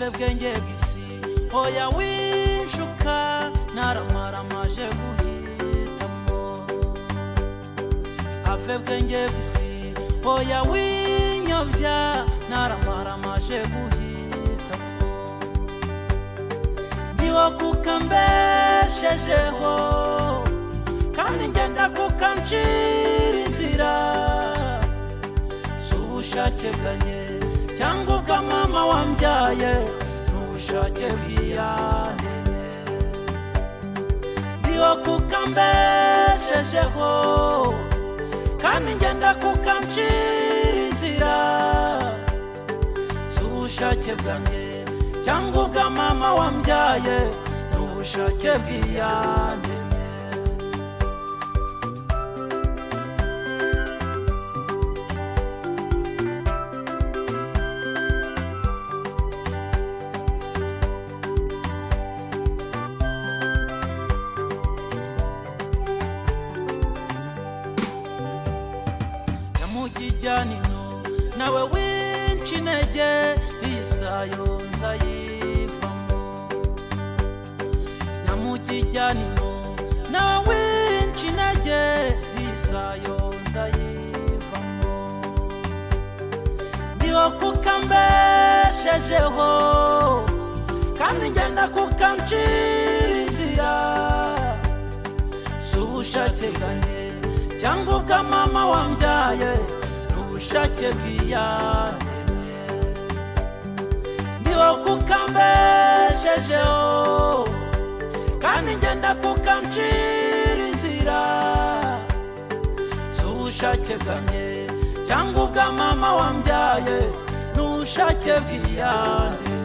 ave bwenge bw'isi oya winshuka naramaramaje guhitamo ave bwenge bw'isi oya winyobya naramaramaje guhitamo ndiwo kukambeshejeho kandi ngenda kukancira inzira s'ubushake bwanjye cyangwa ubwa mama wambyaye n'ubushake bw'iyanjye ndiwo kukambeshejeho kandi ngenda kukancira inzira s'ubushake bwanjye cyangwa ubwa mama wambyaye n'ubushake bw'iyanjye mujijyanino nawe wincinege isayo nzayivamo nyamujijyanino nawe wincinege isayo nzayivamo ndiwo kukambeshejeho kandi ngenda kukancira inzira s'ubushake bwanjye cyangwa ubwa mama wambyaye n'ubushake bw'iyanjye ndiwo kukambeshejeho kandi ngenda kukancira inzira s'ubushake bwanjye cyangwa ubwa mama wambyaye n'ubushake bw'iyanjye